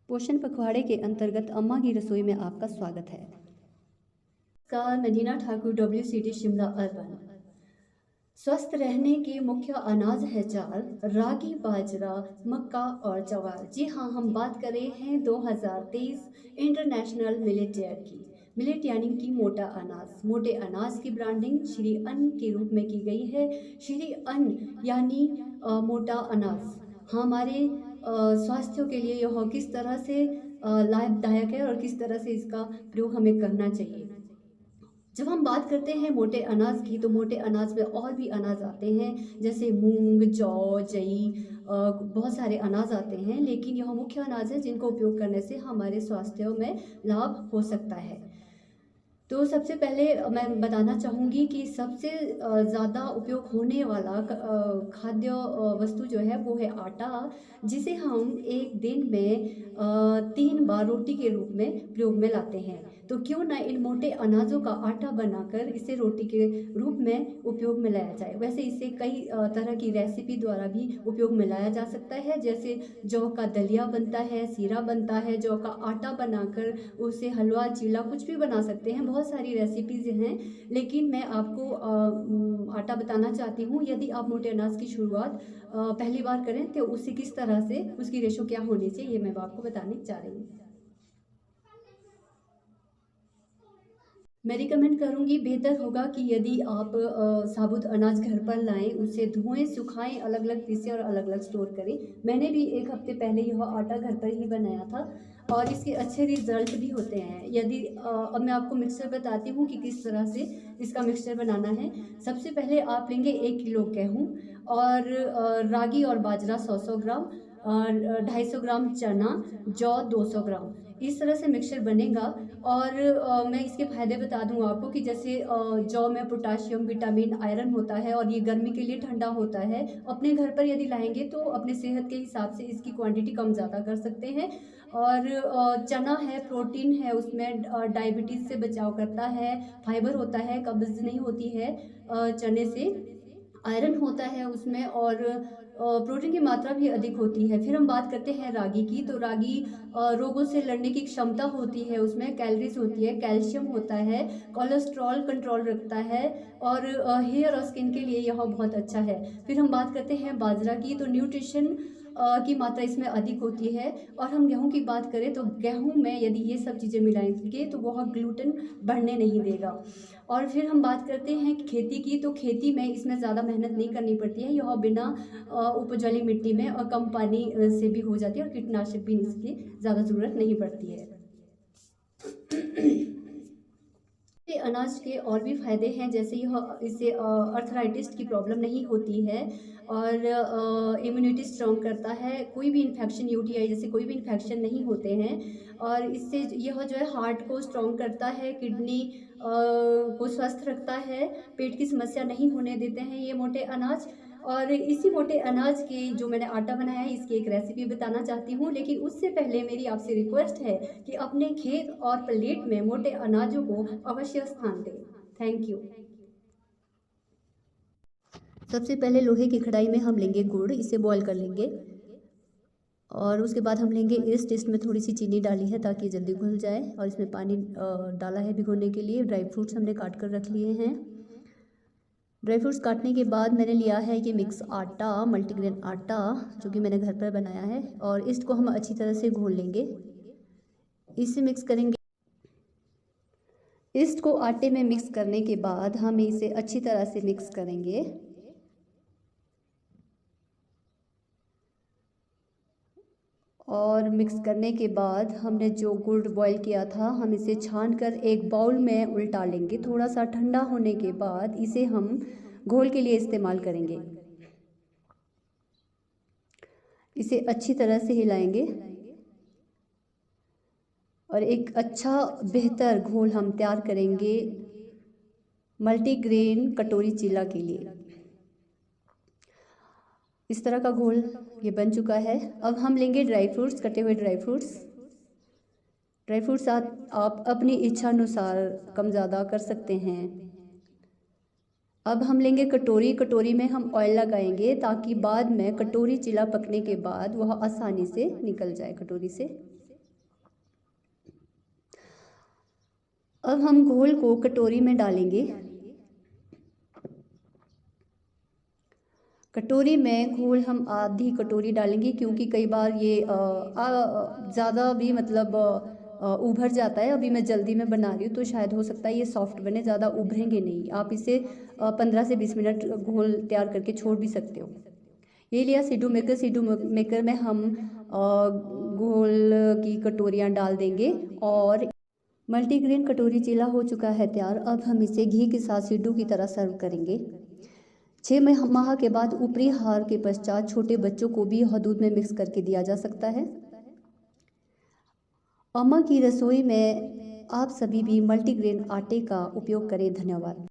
पोषण पखवाड़े के अंतर्गत अम्मा की रसोई में आपका स्वागत है। का नदीना ठाकुर, WCT शिमला अर्बन। स्वस्थ रहने के मुख्य अनाज है चावल, रागी, बाजरा, मक्का और ज्वार। जी हाँ, हम बात कर रहे हैं 2023 इंटरनेशनल मिलेट ईयर की। मिलेट यानी कि मोटा अनाज। मोटे अनाज की ब्रांडिंग श्री अन्न के रूप में की गई है। श्री अन्न यानी मोटा अनाज हमारे स्वास्थ्य के लिए यह किस तरह से लाभदायक है और किस तरह से इसका प्रयोग हमें करना चाहिए। जब हम बात करते हैं मोटे अनाज की, तो मोटे अनाज में और भी अनाज आते हैं, जैसे मूंग, जौ, जई, बहुत सारे अनाज आते हैं, लेकिन यह मुख्य अनाज है जिनको उपयोग करने से हमारे स्वास्थ्य में लाभ हो सकता है। तो सबसे पहले मैं बताना चाहूँगी कि सबसे ज़्यादा उपयोग होने वाला खाद्य वस्तु जो है वो है आटा, जिसे हम एक दिन में 3 बार रोटी के रूप में प्रयोग में लाते हैं। तो क्यों ना इन मोटे अनाजों का आटा बनाकर इसे रोटी के रूप में उपयोग में लाया जाए। वैसे इसे कई तरह की रेसिपी द्वारा भी उपयोग में लाया जा सकता है, जैसे जौ का दलिया बनता है, सीरा बनता है, जौ का आटा बनाकर उसे हलवा, चीला कुछ भी बना सकते हैं। बहुत सारी रेसिपीज हैं, लेकिन मैं आपको आटा बताना चाहती हूँ। यदि आप मोटे अनाज की शुरुआत पहली बार करें तो उसे किस तरह से, उसकी रेशो क्या होनी चाहिए, ये मैं आपको बताने जा रही हूँ। मैं रिकमेंड करूँगी, बेहतर होगा कि यदि आप साबुत अनाज घर पर लाएं, उसे धोएं, सुखाएं, अलग अलग पीसें और अलग अलग स्टोर करें। मैंने भी 1 हफ्ते पहले यह आटा घर पर ही बनाया था और इसके अच्छे रिजल्ट भी होते हैं। यदि अब मैं आपको मिक्सचर बताती हूँ कि किस तरह से इसका मिक्सचर बनाना है। सबसे पहले आप लेंगे 1 किलो गेहूँ और रागी और बाजरा 100-100 ग्राम और 250 ग्राम चना, जौ 200 ग्राम। इस तरह से मिक्सचर बनेगा। और मैं इसके फ़ायदे बता दूँ आपको कि जैसे जौ में पोटाशियम, विटामिन, आयरन होता है और ये गर्मी के लिए ठंडा होता है। अपने घर पर यदि लाएंगे तो अपने सेहत के हिसाब से इसकी क्वांटिटी कम ज़्यादा कर सकते हैं। और चना है, प्रोटीन है उसमें, डायबिटीज़ से बचाव करता है, फाइबर होता है, कब्ज़ नहीं होती है चने से, आयरन होता है उसमें और प्रोटीन की मात्रा भी अधिक होती है। फिर हम बात करते हैं रागी की, तो रागी रोगों से लड़ने की क्षमता होती है, उसमें कैलोरीज होती है, कैल्शियम होता है, कोलेस्ट्रॉल कंट्रोल रखता है और हेयर और स्किन के लिए यह बहुत अच्छा है। फिर हम बात करते हैं बाजरा की, तो न्यूट्रिशन की मात्रा इसमें अधिक होती है। और हम गेहूं की बात करें तो गेहूं में यदि ये सब चीज़ें मिलाएंगे तो वह ग्लूटेन बढ़ने नहीं देगा। और फिर हम बात करते हैं खेती की, तो खेती में इसमें ज़्यादा मेहनत नहीं करनी पड़ती है। यह बिना उपजाऊ मिट्टी में और कम पानी से भी हो जाती है और कीटनाशक भी इसकी ज़्यादा ज़रूरत नहीं पड़ती है। अनाज के और भी फायदे हैं, जैसे यह इससे अर्थराइटिस की प्रॉब्लम नहीं होती है और इम्यूनिटी स्ट्रॉन्ग करता है। कोई भी इन्फेक्शन, UTI जैसे कोई भी इन्फेक्शन नहीं होते हैं। और इससे यह जो है हार्ट को स्ट्रॉन्ग करता है, किडनी को स्वस्थ रखता है, पेट की समस्या नहीं होने देते हैं ये मोटे अनाज। और इसी मोटे अनाज के जो मैंने आटा बनाया है, इसकी एक रेसिपी बताना चाहती हूँ, लेकिन उससे पहले मेरी आपसे रिक्वेस्ट है कि अपने खेत और प्लेट में मोटे अनाजों को अवश्य स्थान दें। Thank you. सबसे पहले लोहे की कढ़ाई में हम लेंगे गुड़, इसे बॉईल कर लेंगे और उसके बाद हम लेंगे ईस्ट। इसमें थोड़ी सी चीनी डाली है ताकि जल्दी घुल जाए और इसमें पानी डाला है भिगोने के लिए। ड्राई फ्रूट्स हमने काट कर रख लिए हैं। ड्राई फ्रूट्स काटने के बाद मैंने लिया है ये मिक्स आटा, मल्टीग्रेन आटा, जो कि मैंने घर पर बनाया है, और इसको हम अच्छी तरह से घोल लेंगे। इसे मिक्स करेंगे। इसको आटे में मिक्स करने के बाद हम इसे अच्छी तरह से मिक्स करेंगे और मिक्स करने के बाद हमने जो गुड़ बॉईल किया था, हम इसे छान कर एक बाउल में उल्टा लेंगे। थोड़ा सा ठंडा होने के बाद इसे हम घोल के लिए इस्तेमाल करेंगे। इसे अच्छी तरह से हिलाएंगे और एक अच्छा बेहतर घोल हम तैयार करेंगे मल्टीग्रेन कटोरी चीला के लिए। इस तरह का घोल ये बन चुका है। अब हम लेंगे ड्राई फ्रूट्स, कटे हुए ड्राई फ्रूट्स आप अपनी इच्छा अनुसार कम ज़्यादा कर सकते हैं। अब हम लेंगे कटोरी। कटोरी में हम ऑयल लगाएंगे ताकि बाद में कटोरी चीला पकने के बाद वह आसानी से निकल जाए कटोरी से। अब हम घोल को कटोरी में डालेंगे। कटोरी में घोल हम आधी कटोरी डालेंगे, क्योंकि कई बार ये ज़्यादा भी मतलब उभर जाता है। अभी मैं जल्दी में बना रही हूँ तो शायद हो सकता है ये सॉफ्ट बने, ज़्यादा उभरेंगे नहीं। आप इसे 15 से 20 मिनट घोल तैयार करके छोड़ भी सकते हो। ये लिया सीडू मेकर। सीडू मेकर में हम घोल की कटोरियाँ डाल देंगे और मल्टीग्रेन कटोरी चीला हो चुका है तैयार। अब हम इसे घी के साथ सिड्डू की तरह सर्व करेंगे। 6 माह के बाद ऊपरी आहार के पश्चात छोटे बच्चों को भी यह दूध में मिक्स करके दिया जा सकता है। अम्मा की रसोई में आप सभी भी मल्टीग्रेन आटे का उपयोग करें। धन्यवाद।